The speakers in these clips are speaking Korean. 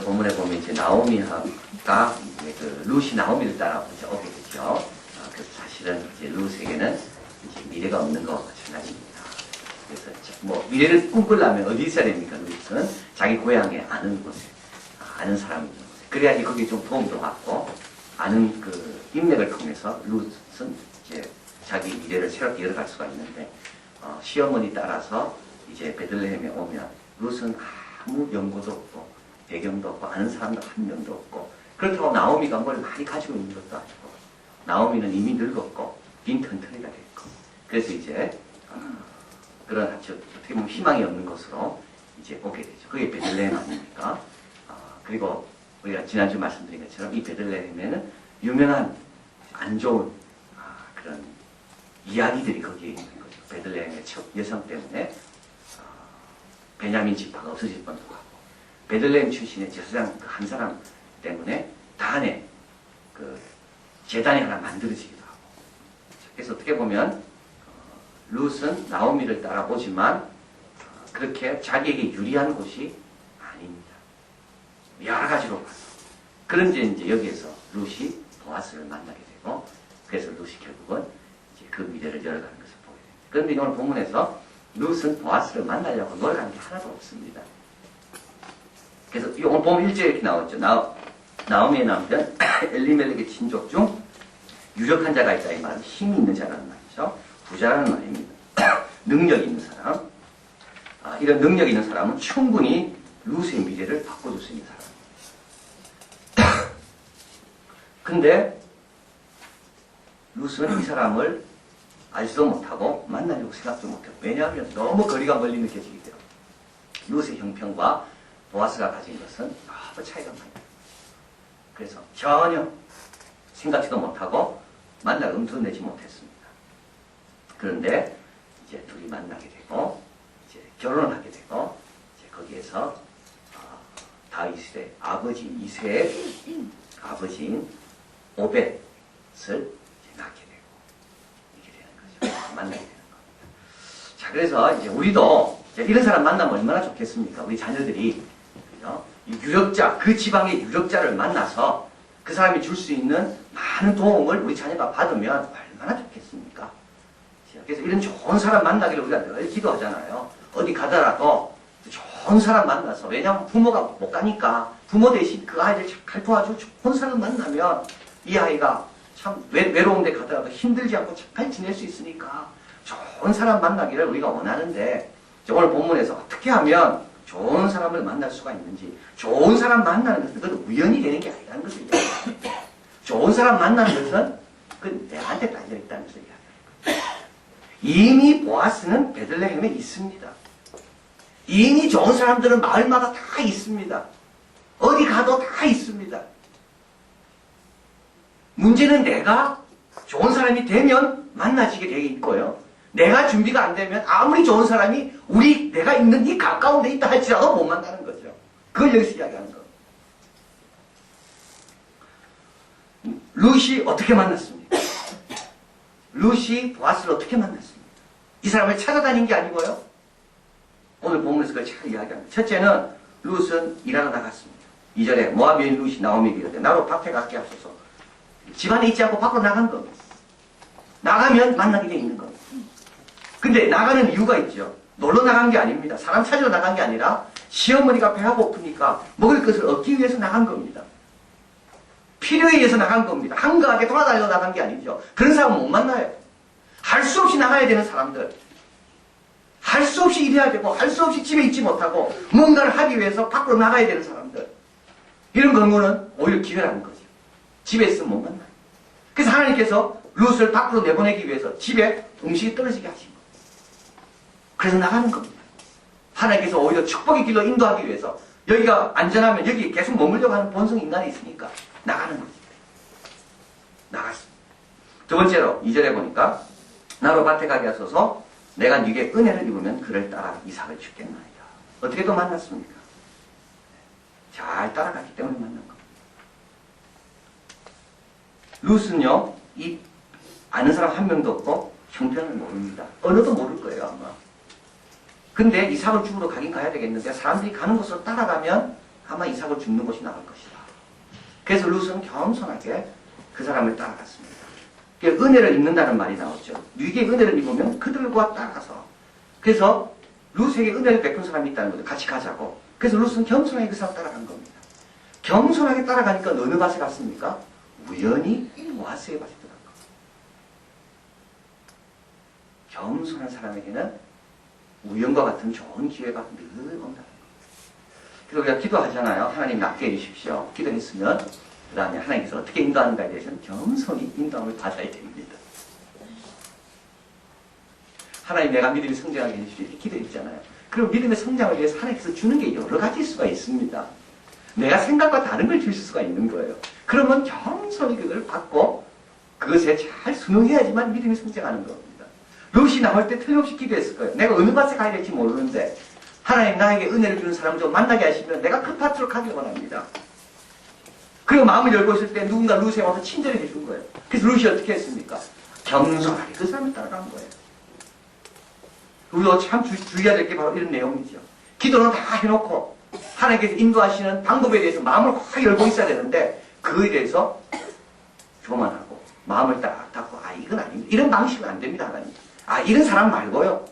오늘 본문에 보면 이제 나오미가 그 룻이 나오미를 따라 이제 오게 되죠. 그래서 사실은 이제 룻에게는 이제 미래가 없는 것과 마찬가지입니다. 그래서 뭐 미래를 꿈꾸려면 어디 있어야 됩니까? 룻은 자기 고향에 아는 곳에, 아는 사람이 있는 곳에. 그래야지 거기에 좀 도움도 받고 아는 그 인맥을 통해서 룻은 이제 자기 미래를 새롭게 열어갈 수가 있는데 시어머니 따라서 이제 베들레헴에 오면 룻은 아무 연고도 없고 배경도 없고 아는 사람도 한 명도 없고 그렇다고 나오미가 뭘 많이 가지고 있는 것도 아니고 나오미는 이미 늙었고 빈털터리가 됐고 그래서 이제 그런 어떻게 보면 희망이 없는 곳으로 이제 오게 되죠. 그게 베들레헴 아닙니까? 그리고 우리가 지난주 말씀드린 것처럼 이 베들레헴에는 유명한 안 좋은 그런 이야기들이 거기에 있는 거죠. 베들레헴의 첫 여성 때문에 베냐민 지파가 없어질 뻔도 하고 베들레헴 출신의 제사장 한 사람 때문에 단에 그 제단이 하나 만들어지기도 하고 그래서 어떻게 보면 룻은 나오미를 따라오지만 그렇게 자기에게 유리한 곳이 아닙니다. 여러 가지로 봐서 그런데 이제 여기에서 룻이 보아스를 만나게 되고 그래서 룻이 결국은 이제 그 미래를 열어가는 것을 보게 됩니다. 그런데 오늘 본문에서 룻은 보아스를 만나려고 노력하는 게 하나도 없습니다. 그래서 오늘 보면 1절에 이렇게 나왔죠. 나오미의 남편 엘리멜렉의 친족 중 유력한 자가 있다. 이 말은 힘이 있는 자라는 말이죠. 부자라는 말입니다. 능력 있는 사람. 이런 능력 있는 사람은 충분히 룻의 미래를 바꿔줄 수 있는 사람입니다. 근데 룻은 이 사람을 알지도 못하고 만나려고 생각도 못해요. 왜냐하면 너무 거리가 멀리 느껴지기 때문에 룻의 형편과 보아스가 가진 것은 너무 차이가 많이 나요. 그래서 전혀 생각지도 못하고 만날 엄두도 내지 못했습니다. 그런데 이제 둘이 만나게 되고 이제 결혼을 하게 되고 이제 거기에서 다윗의 아버지 이세의 아버지인 오벳을 낳게 되고 이렇게 되는 거죠. 만나게 되는 겁니다. 자, 그래서 이제 우리도 이제 이런 사람 만나면 얼마나 좋겠습니까? 우리 자녀들이 이 유력자, 그 지방의 유력자를 만나서 그 사람이 줄 수 있는 많은 도움을 우리 자녀가 받으면 얼마나 좋겠습니까? 그래서 이런 좋은 사람 만나기를 우리가 늘 기도하잖아요. 어디 가더라도 좋은 사람 만나서, 왜냐하면 부모가 못 가니까 부모 대신 그 아이를 잘 도와주고 좋은 사람 만나면 이 아이가 참 외로운 데 가더라도 힘들지 않고 잘 지낼 수 있으니까 좋은 사람 만나기를 우리가 원하는데 오늘 본문에서 어떻게 하면 좋은 사람을 만날 수가 있는지, 좋은 사람 만나는 것은 그건 우연이 되는 게 아니라는 것을 이야기합니다. 좋은 사람 만나는 것은 그건 내한테 달려 있다는 것을 이야기합니다. 이미 보아스는 베들레헴에 있습니다. 이미 좋은 사람들은 마을마다 다 있습니다. 어디 가도 다 있습니다. 문제는 내가 좋은 사람이 되면 만나지게 되어 있고요. 내가 준비가 안 되면 아무리 좋은 사람이 내가 있는 이 가까운 데 있다 할지라도 못 만나는 거죠. 그걸 여기서 이야기하는 거. 룻이 어떻게 만났습니까? 룻이 보아스를 어떻게 만났습니까? 이 사람을 찾아다닌 게 아니고요. 오늘 본문에서 그걸 잘 이야기합니다. 첫째는 룻은 일하러 나갔습니다. 2절에 모압 여인 룻이 나오미에게 이르되 나로 밭에 가게 하소서. 집안에 있지 않고 밖으로 나간 겁니다. 나가면 만나게 돼 있는 겁니다. 근데 나가는 이유가 있죠. 놀러 나간 게 아닙니다. 사람 찾으러 나간 게 아니라 시어머니가 배가 고프니까 먹을 것을 얻기 위해서 나간 겁니다. 필요에 의해서 나간 겁니다. 한가하게 돌아다니러 나간 게 아니죠. 그런 사람은 못 만나요. 할 수 없이 나가야 되는 사람들, 할 수 없이 일해야 되고 할 수 없이 집에 있지 못하고 뭔가를 하기 위해서 밖으로 나가야 되는 사람들, 이런 경우는 오히려 기회라는 거죠. 집에 있으면 못 만나요. 그래서 하나님께서 룻을 밖으로 내보내기 위해서 집에 음식이 떨어지게 하신 거예요. 그래서 나가는 겁니다. 하나님께서 오히려 축복의 길로 인도하기 위해서 여기가 안전하면 여기 계속 머물려고 하는 본성 인간이 있으니까 나가는 거죠. 나갔습니다. 두 번째로 2절에 보니까 나로 밭에 가게 하소서 내가 네게 은혜를 입으면 그를 따라 이삭을 주겠나이다. 어떻게 또 만났습니까? 잘 따라갔기 때문에 만난 겁니다. 룻은요, 이 아는 사람 한 명도 없고 형편을 모릅니다. 언어도 모를 거예요, 아마. 근데 이삭을 죽으러 가긴 가야 되겠는데 사람들이 가는 곳으로 따라가면 아마 이삭을 죽는 것이 나을 것이다. 그래서 룻은 겸손하게 그 사람을 따라갔습니다. 은혜를 입는다는 말이 나오죠. 누이에게 은혜를 입으면 그들과 따라가서. 그래서 룻에게 은혜를 베푼 사람이 있다는 거죠. 같이 가자고. 그래서 룻은 겸손하게 그 사람 따라간 겁니다. 겸손하게 따라가니까 어느 밭에 갔습니까? 우연히 보아스의 밭에 들어간 겁니다. 겸손한 사람에게는 우연과 같은 좋은 기회가 늘 온다는 겁니다. 그래서 우리가 기도하잖아요. 하나님 낫게 해주십시오. 기도했으면 그 다음에 하나님께서 어떻게 인도하는가에 대해서는 겸손히 인도함을 받아야 됩니다. 하나님 내가 믿음이 성장하게 해주십시오. 이렇게 기도했잖아요. 그럼 믿음의 성장을 위해서 하나님께서 주는 게 여러 가지일 수가 있습니다. 내가 생각과 다른 걸 주실 수가 있는 거예요. 그러면 겸손히 그걸 받고 그것에 잘 순응해야지만 믿음이 성장하는 겁니다. 롯이 나올 때 틀림없이 기도했을 거예요. 내가 어느 밭에 가야 될지 모르는데 하나님 나에게 은혜를 주는 사람을 좀 만나게 하시면 내가 그 밭으로 가길 원합니다. 그리고 마음을 열고 있을 때 누군가 룻에 와서 친절히 해준 거예요. 그래서 룻이 어떻게 했습니까? 겸손하게 그 사람을 따라간 거예요. 우리도 참 주의해야 될 게 바로 이런 내용이죠. 기도는 다 해놓고 하나님께서 인도하시는 방법에 대해서 마음을 확 열고 있어야 되는데 그에 대해서 교만하고 마음을 딱 닫고 이건 아닙니다. 이런 방식은 안 됩니다. 하나님. 이런 사람 말고요.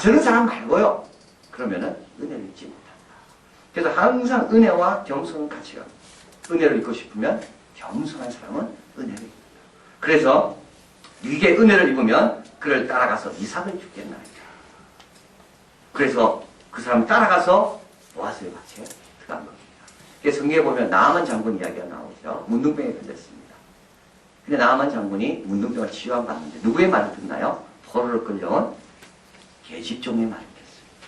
저런 사람 말고요. 그러면은 은혜를 잊지 못한다. 그래서 항상 은혜와 겸손은 같이 갑니다. 은혜를 잊고 싶으면 겸손한 사람은 은혜를 입는다. 그래서 네게 은혜를 입으면 그를 따라가서 이삭을 죽겠나이다. 그래서 그 사람 따라가서 보아스의 밭에 들어간 겁니다. 그래서 성경에 보면 나아만 장군 이야기가 나오죠. 문둥병에 걸렸습니다. 근데 나아만 장군이 문둥병을 치유받는데 누구의 말을 듣나요? 포로로 끌려온 계집종의 말을 듣습니다.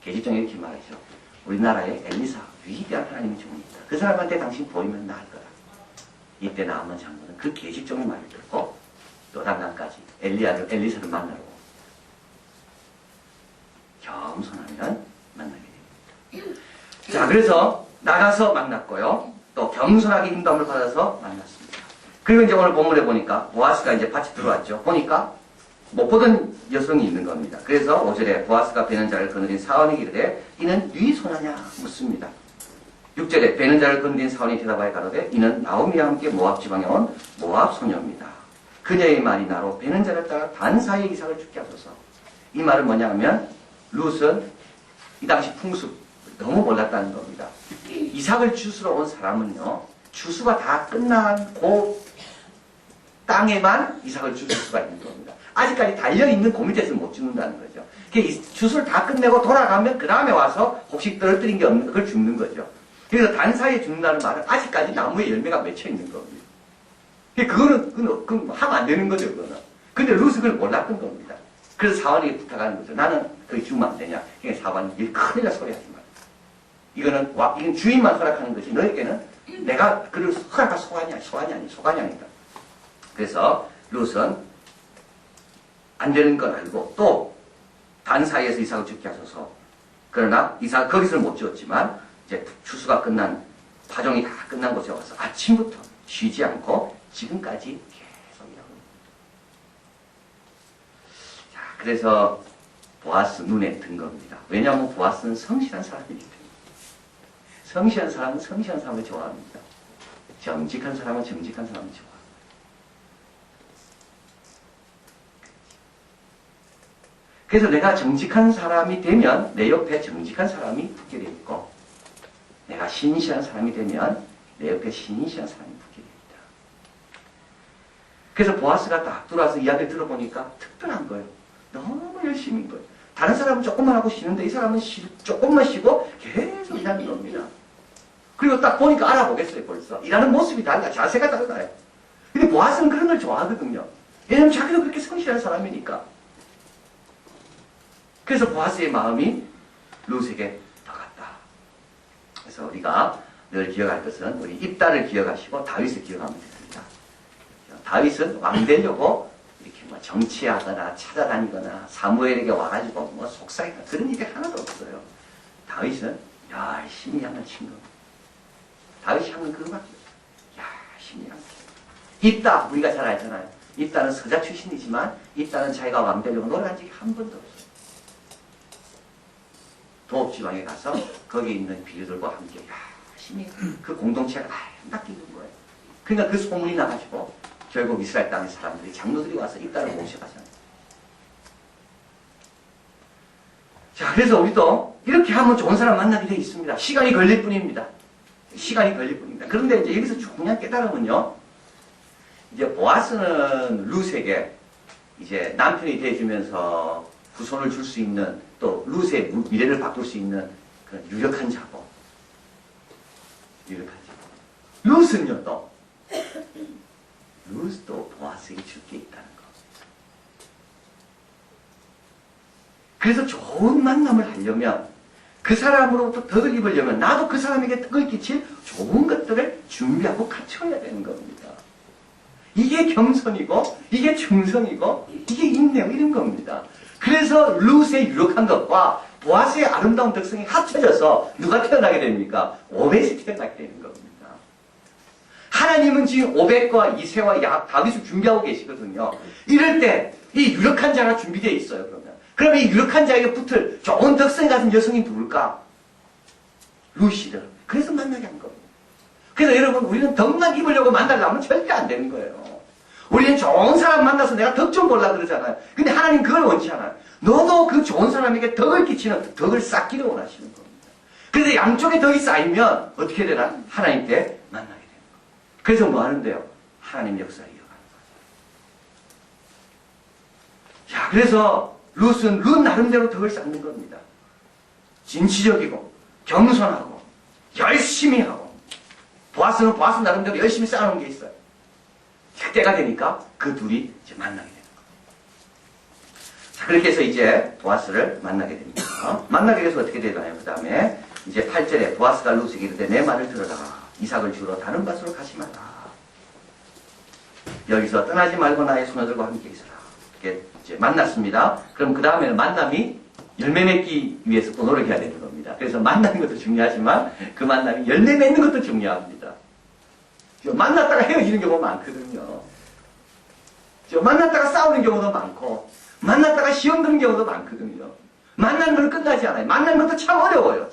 계집종이 이렇게 말하죠. 우리나라에 엘리사, 위대한 하나님의 종이 있다. 그 사람한테 당신 보이면 나을 거다. 이때 나아만 장군은 그 계집종의 말을 듣고 요단강까지 엘리사를 만나러 겸손하면 만나게 됩니다. 자, 그래서 나가서 만났고요. 또 겸손하게 인도함을 받아서 만났습니다. 그리고 이제 오늘 본문에 보니까 보아스가 이제 밭에 들어왔죠. 보니까 못 보던 여성이 있는 겁니다. 그래서 5절에 보아스가 베는 자를 거느린 사원에게 이르되 이는 네 소냐냐 묻습니다. 6절에 베는 자를 거느린 사원이 대답하여 가로되 이는 나오미와 함께 모압 지방에 온 모압 소녀입니다. 그녀의 말이 나로 베는 자를 따라 단 사이에 이삭을 죽게 하소서. 이 말은 뭐냐 하면 룻은 이 당시 풍습 너무 몰랐다는 겁니다. 이삭을 주스러 온 사람은요, 주수가 다 끝난 그 땅에만 이삭을 줄 수가 있는 겁니다. 아직까지 달려있는 그 밑에서는 못 죽는다는 거죠. 주수를 다 끝내고 돌아가면 그 다음에 와서 혹시 떨어뜨린 게 없는 그걸 죽는 거죠. 그래서 단 사이에 죽는다는 말은 아직까지 나무에 열매가 맺혀 있는 겁니다. 그건 하면 안 되는 거죠, 그거는. 근데 룻은 그걸 몰랐던 겁니다. 그래서 사원에게 부탁하는 거죠. 나는 그게 죽으면 안 되냐. 그러니까 사원이 일 큰일 날 소리 하지 마. 이건 주인만 허락하는 것이 너에게는 내가 그를 허락할 소관이 아니다. 그래서 룻은 안 되는 걸 알고 또 단 사이에서 이삭을 죽게 하소서. 그러나 이삭 거기서는 못 지었지만 이제 추수가 끝난 파종이 다 끝난 곳에 와서 아침부터 쉬지 않고 지금까지 계속 일하고 있습니다. 자, 그래서 보아스 눈에 든 겁니다. 왜냐하면 보아스는 성실한 사람이기 때문에. 성실한 사람은 성실한 사람을 좋아합니다. 정직한 사람은 정직한 사람을 좋아합니다. 그래서 내가 정직한 사람이 되면 내 옆에 정직한 사람이 붙게 되어 있고 내가 신실한 사람이 되면 내 옆에 신실한 사람이 붙게 됩니다. 그래서 보아스가 딱 들어와서 이야기를 들어보니까 특별한 거예요. 너무 열심인 거예요. 다른 사람은 조금만 하고 쉬는데 이 사람은 조금만 쉬고 계속 일하는 겁니다. 그리고 딱 보니까 알아보겠어요, 벌써. 일하는 모습이 달라, 자세가 달라요. 근데 보아스는 그런 걸 좋아하거든요. 왜냐면 자기도 그렇게 성실한 사람이니까. 그래서 보아스의 마음이 룻에게 더 갔다. 그래서 우리가 늘 기억할 것은 우리 입다를 기억하시고 다윗을 기억하면 됩니다. 다윗은 왕 되려고 이렇게 뭐 정치하거나 찾아다니거나 사무엘에게 와가지고 뭐 속삭이거나 그런 일이 하나도 없어요. 다윗은 열심히 향을 친 겁니다. 다윗이 향은 그거밖에 없어요. 열심히 향을 친 겁니다. 입다 우리가 잘 알잖아요. 입다는 서자 출신이지만 입다는 자기가 왕 되려고 노력한 적이 한 번도 없어요. 도읍지방에 가서 거기 있는 비류들과 함께 열심히 그 공동체가 아름답게 이룬 거예요. 그러니까 그 소문이 나가지고 결국 이스라엘 땅의 사람들이 장로들이 와서 이 땅을 모셔가잖아요. 자, 그래서 우리도 이렇게 하면 좋은 사람 만나게 되어 있습니다. 시간이 걸릴 뿐입니다. 시간이 걸릴 뿐입니다. 그런데 이제 여기서 중요한 깨달음은요, 이제 보아스는 룻에게 이제 남편이 돼주면서 후손을 줄 수 있는, 또 룻의 미래를 바꿀 수 있는 그런 유력한 자고, 유력한 자고. 룻은요, 또 룻도 보아스에게 줄 게 있다는 거. 그래서 좋은 만남을 하려면, 그 사람으로부터 덕을 입으려면 나도 그 사람에게 덕을 끼칠 좋은 것들을 준비하고 갖춰야 되는 겁니다. 이게 겸손이고, 이게 충성이고, 이게 인내고 이런 겁니다. 그래서 룻의 유력한 것과 보아스의 아름다운 덕성이 합쳐져서 누가 태어나게 됩니까? 오벳이 태어나게 되는 겁니다. 하나님은 지금 오벳과 이새와 다윗을 준비하고 계시거든요. 이럴 때 이 유력한 자가 준비되어 있어요. 그러면 이 유력한 자에게 붙을 좋은 덕성이 가진 여성이 누굴까? 룻이들. 그래서 만나게 한 겁니다. 그래서 여러분, 우리는 덕만 입으려고 만나려면 절대 안 되는 거예요. 우리는 좋은 사람 만나서 내가 덕 좀 보려고 그러잖아요. 근데 하나님 그걸 원치 않아요. 너도 그 좋은 사람에게 덕을 끼치는 덕을 쌓기를 원하시는 겁니다. 그래서 양쪽에 덕이 쌓이면 어떻게 되나? 하나님 때 만나게 되는 거예요. 그래서 뭐 하는데요? 하나님 역사를 이어가는 거죠. 자, 그래서 룻은 룻 나름대로 덕을 쌓는 겁니다. 진취적이고 겸손하고 열심히 하고, 보아스는 보아스 나름대로 열심히 쌓아놓은 게 있어요. 때가 되니까 그 둘이 이제 만나게 되는 거예요. 자, 그렇게 해서 이제 보아스를 만나게 됩니다. 만나게 돼서 어떻게 되나요? 그 다음에 이제 8절에 보아스가 룻에게 이르되 내 말을 들어라. 이삭을 주러 다른 밭으로 가지 마라. 여기서 떠나지 말고 나의 소녀들과 함께 있어라. 이렇게 이제 만났습니다. 그럼 그 다음에는 만남이 열매 맺기 위해서 또 노력해야 되는 겁니다. 그래서 만나는 것도 중요하지만 그 만남이 열매 맺는 것도 중요합니다. 만났다가 헤어지는 경우가 많거든요. 만났다가 싸우는 경우도 많고, 만났다가 시험 드는 경우도 많거든요. 만나는 건 끝나지 않아요. 만나는 것도 참 어려워요.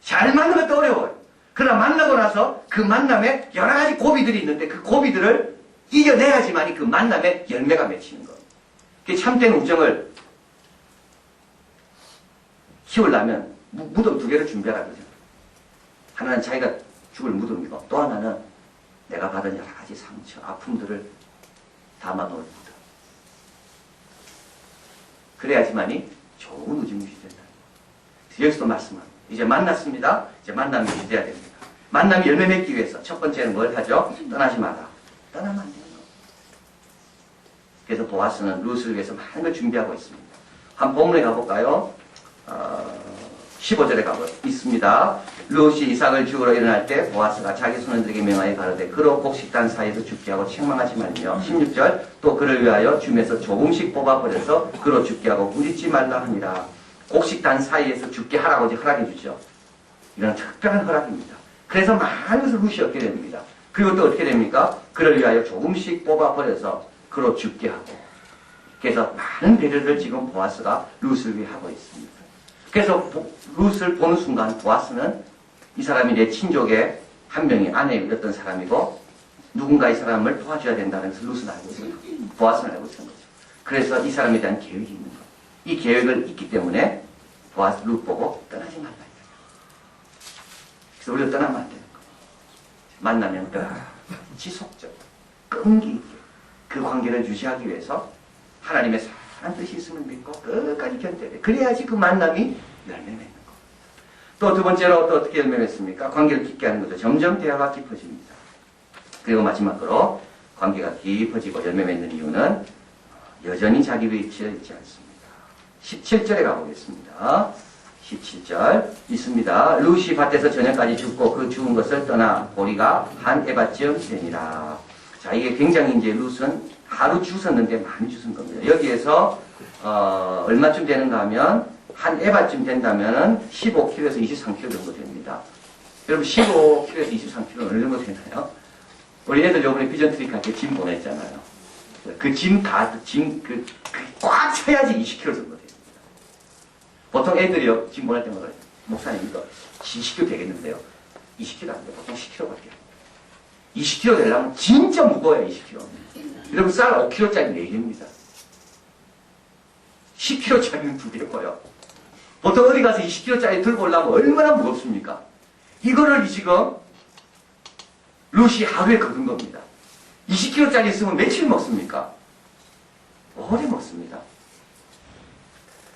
잘 만나는 것도 어려워요. 그러나 만나고 나서 그 만남에 여러 가지 고비들이 있는데 그 고비들을 이겨내야지만이 그 만남에 열매가 맺히는 거예요. 참된 우정을 키우려면 무덤 2개를 준비하라 그러죠. 하나는 자기가 죽을 무덤이고, 또 하나는 내가 받은 여러 가지 상처, 아픔들을 담아놓을 무덤. 그래야지만이 좋은 우정이 유지된다. 여기서도 말씀합니다. 이제 만났습니다. 이제 만남이 유지돼야 됩니다. 만남이 열매 맺기 위해서 첫 번째는 뭘 하죠? 떠나지 마라. 떠나면 안 되는 거. 그래서 보아스는 룻을 위해서 많은 걸 준비하고 있습니다. 한 본문에 가볼까요? 15절에 가고 있습니다. 룻이 이삭을 죽으러 일어날 때 보아스가 자기 소년들에게 명하여 가로되 그로 곡식단 사이에서 죽게 하고 책망하지 말며, 16절 또 그를 위하여 줌에서 조금씩 뽑아버려서 그로 죽게 하고 부딪지 말라 하니라. 곡식단 사이에서 죽게 하라고 이제 허락해 주죠. 이건 특별한 허락입니다. 그래서 많은 것을 룻이 얻게 됩니다. 그리고 또 어떻게 됩니까? 그를 위하여 조금씩 뽑아버려서 그로 죽게 하고. 그래서 많은 배려를 지금 보아스가 룻을 위해 하고 있습니다. 그래서 룻을 보는 순간 보아스는 이 사람이 내 친족의 한 명이 아내였던 사람이고, 누군가 이 사람을 도와줘야 된다는 것을 룻은 알고 있는 거죠. 보아스는 알고 있는 거죠. 그래서 이 사람에 대한 계획이 있는 거예요. 이 계획을 있기 때문에 보아스 룻 보고 떠나지 말라. 그래서 우리가 떠나면 안 되는 거예요. 만나면 지속적, 끈기 있게 그 관계를 유지하기 위해서 하나님의 선한 뜻이 있음을 믿고 끝까지 견뎌야 돼. 그래야지 그 만남이 열매 맺는 거. 또 두 번째로 또 어떻게 열매 맺습니까? 관계를 깊게 하는 거죠. 점점 대화가 깊어집니다. 그리고 마지막으로 관계가 깊어지고 열매 맺는 이유는 여전히 자기 위치에 있지 않습니다. 17절에 가보겠습니다. 17절 있습니다. 룻이 밭에서 저녁까지 죽고 그 죽은 것을 떠나 보리가 한 에바쯤 되니라. 자, 이게 굉장히 이제 룻은 하루 주웠는데 많이 주운 겁니다. 여기에서 얼마쯤 되는가 하면 한 에바쯤 된다면 15kg에서 23kg 정도 됩니다. 여러분 15kg에서 23kg는 어느 정도 되나요? 우리 애들 요번에 비전 트릭 할 때 짐 보냈잖아요. 그 짐 다, 꽉 쳐야지 20kg 정도 됩니다. 보통 애들이요, 지금 보낼 때마다 목사님 이거 20kg 되겠는데요. 20kg 안 돼. 보통 10kg밖에. 20kg 되려면 진짜 무거워요, 20kg. 여러분, 쌀 5kg짜리 4개입니다. 10kg짜리는 2개고요. 보통 어디 가서 20kg짜리 들고 오려면 얼마나 무겁습니까? 이거를 지금 룻이 하루에 거둔 겁니다. 20kg짜리 있으면 며칠 먹습니까? 오래 먹습니다.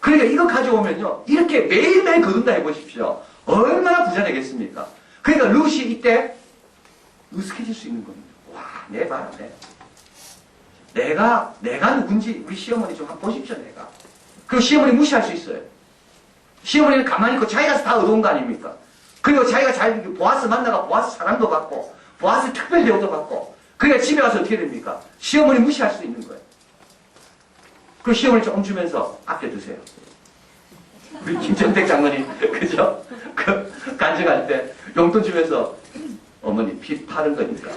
그러니까 이거 가져오면요, 이렇게 매일매일 거둔다 해보십시오. 얼마나 부자 되겠습니까? 그러니까 룻이 이때 으스해질 수 있는 겁니다. 와, 내 봐라, 내가 누군지 우리 시어머니 좀 한번 보십시오, 내가. 그리고 시어머니 무시할 수 있어요. 시어머니는 가만히 있고 자기가 다 얻어온 거 아닙니까? 그리고 자기가 보아스 만나가 보아스 사랑도 받고, 보아스 특별 대우도 받고, 그러니까 집에 가서 어떻게 됩니까? 시어머니 무시할 수 있는 거예요. 그 시어머니 조금 주면서 아껴 드세요. 우리 김정택 장모님, 그죠? 그 간증할 때 용돈 주면서 어머니 피 파는 거니까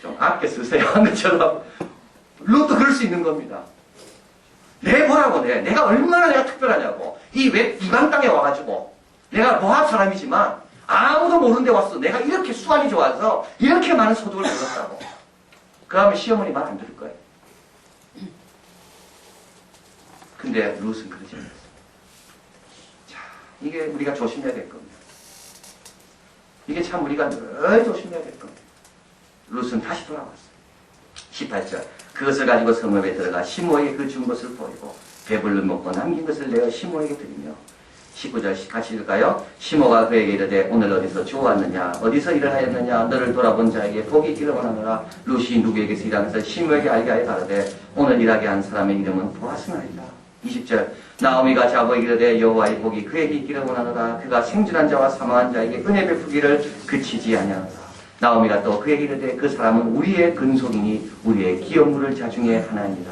좀 아껴 쓰세요 하는 것처럼 룻도 그럴 수 있는 겁니다. 내 보라고 내가 얼마나 내가 특별하냐고. 이 이방 땅에 와가지고 내가 모압 사람이지만 아무도 모르는 데 왔어. 내가 이렇게 수완이 좋아서 이렇게 많은 소득을 벌었다고. 그 다음에 시어머니 말 안 들을 거예요. 근데 룻은 그러지 않았어요. 자, 이게 우리가 조심해야 될 겁니다. 이게 참 우리가 늘 조심해야 될 겁니다. 룻은 다시 돌아왔어요. 18절. 그것을 가지고 성읍에 들어가 시므에게 그 준 것을 보이고 배불러 먹고 남긴 것을 내어 시므에게 드리며 19절 같이 읽을까요? 시므가 그에게 이르되 오늘 어디서 주워왔느냐 어디서 일을 하였느냐 너를 돌아본 자에게 복이 있기를 원하노라. 룻이 누구에게서 일하면서 시므에게 알게 하여 가로되 오늘 일하게 한 사람의 이름은 보아스나이다. 20절 나오미가 자보에 이르되 여호와의 복이 그에게 있기를 원하노라. 그가 생존한 자와 사망한 자에게 은혜 베푸기를 그치지 아니하노라. 나오미가 또 그에게 이르되 그 사람은 우리의 근속이니 우리의 기업물을 자중에 하나이니라.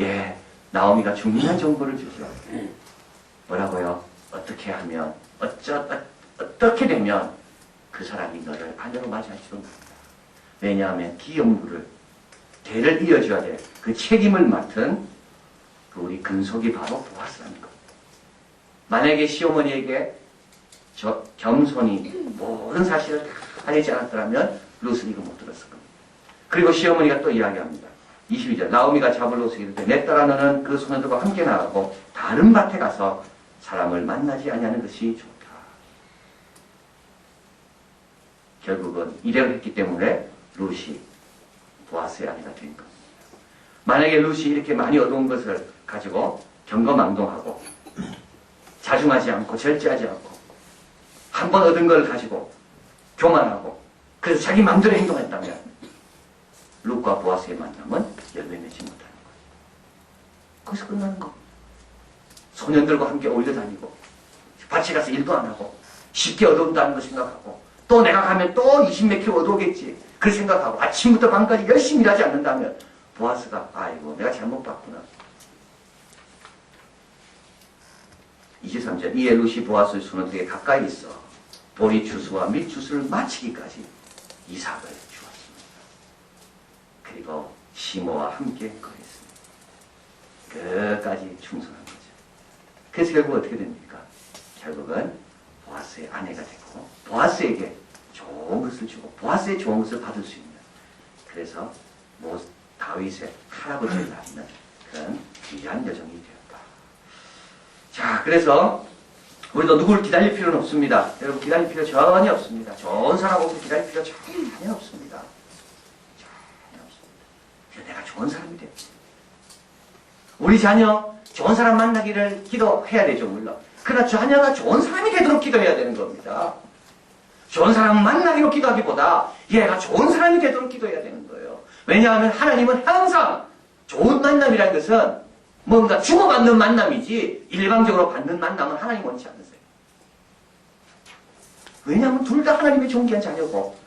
예, 나오미가 중요한 정보를 주죠. 뭐라고요? 어떻게 하면 어떻게 되면 그 사람이 너를 아내로 맞이할지도 모른다. 왜냐하면 기업물을 대를 이어줘야 돼. 그 책임을 맡은 그 우리 근속이 바로 보아스라는 겁니다. 만약에 시어머니에게 저 겸손히 모든 사실을 다 알리지 않았더라면 룻은 이거 못 들었을 겁니다. 그리고 시어머니가 또 이야기합니다. 22절 나오미가 잡을 룻에게 이르되 내 딸아 너는 그 소녀들과 함께 나가고 다른 밭에 가서 사람을 만나지 아니하는 것이 좋다. 결국은 이래를 했기 때문에 룻이 보아스의 아내가 된 겁니다. 만약에 룻이 이렇게 많이 얻어온 것을 가지고 경거망동하고 자중하지 않고 절제하지 않고 한 번 얻은 걸 가지고 교만하고 그래서 자기 마음대로 행동했다면 룻과 보아스의 만남은 열매 맺지 못하는 거예요. 거기서 끝나는 거. 소년들과 함께 어울려 다니고 밭에 가서 일도 안 하고 쉽게 얻어온다는 거 생각하고 또 내가 가면 또 20몇 킬로 얻어오겠지 그 생각하고 아침부터 밤까지 열심히 일하지 않는다면 보아스가 아이고 내가 잘못 봤구나. 23절 이에 룻이 보아스의 소년들에게 가까이 있어 보리 추수와 밀 추수를 마치기까지 이삭을 주었습니다. 그리고 시므와 함께 거했습니다. 끝까지 충성한 거죠. 그래서 결국 어떻게 됩니까? 결국은 보아스의 아내가 되고 보아스에게 좋은 것을 주고 보아스의 좋은 것을 받을 수 있는 그래서 다윗의 할아버지를 낳는 그런 귀한 여정이 되었다. 자, 그래서 우리도 누구를 기다릴 필요는 없습니다. 여러분 기다릴 필요 전혀 없습니다. 좋은 사람 오고 기다릴 필요 전혀 없습니다. 전혀 없습니다. 내가 좋은 사람이 돼. 우리 자녀 좋은 사람 만나기를 기도해야 되죠, 물론. 그러나 자녀가 좋은 사람이 되도록 기도해야 되는 겁니다. 좋은 사람 만나기로 기도하기보다 얘가 좋은 사람이 되도록 기도해야 되는 거예요. 왜냐하면 하나님은 항상 좋은 만남이라는 것은 뭔가 주고받는 만남이지 일방적으로 받는 만남은 하나님 원치 않으세요. 왜냐하면 둘 다 하나님의 존귀한 자녀고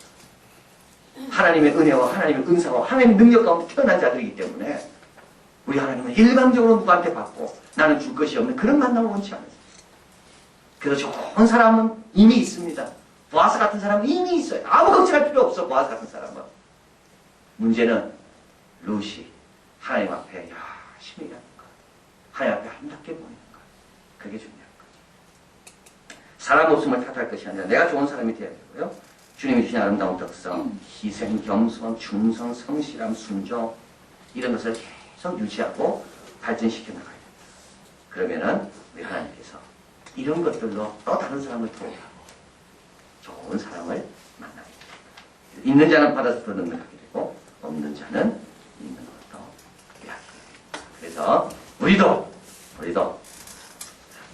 하나님의 은혜와 하나님의 은사와 하나님의 능력 가운데 태어난 자들이기 때문에 우리 하나님은 일방적으로 누구한테 받고 나는 줄 것이 없는 그런 만남을 원치 않으세요. 그래서 좋은 사람은 이미 있습니다. 보아스 같은 사람은 이미 있어요. 아무 걱정할 필요 없어. 보아스 같은 사람은. 문제는 룻이 하나님 앞에 열심히 일하는 것, 하나님 앞에 아름답게 보이는 것, 그게 중요한 거예요. 사람 없음을 탓할 것이 아니라 내가 좋은 사람이 되어야 되고요. 주님이 주신 아름다운 특성, 희생, 겸손, 충성, 성실함, 순종 이런 것을 계속 유지하고 발전시켜 나가야 됩니다. 그러면은 우리 하나님께서 이런 것들로 또 다른 사람을 도우고 좋은 사람을 만나게 됩니다. 있는 자는 받아서 더 능력하게 되고 없는 자는 있는 것도 빼앗게 됩니다. 그래서 우리도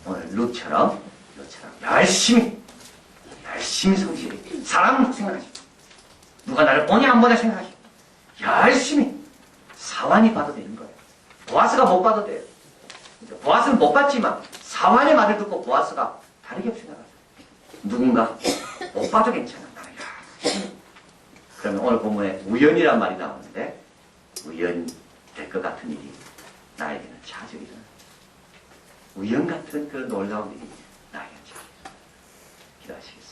오늘 룻처럼 열심히 성실히 사람 생각하시고 누가 나를 보냐 안 보냐 생각하시고 열심히 사완이 봐도 되는 거예요. 보아스가 못 봐도 돼요. 보아스는 못 봤지만 사완의 말을 듣고 보아스가 다르게 생각하죠. 누군가 못 봐도 괜찮아. 그러면 오늘 본문에 우연이란 말이 나오는데 우연 될 것 같은 일이 나에게는 자주 일어나요. 우연 같은 그 놀라운 일이 나에게는 자주 일어나요. 기도하시겠습니다.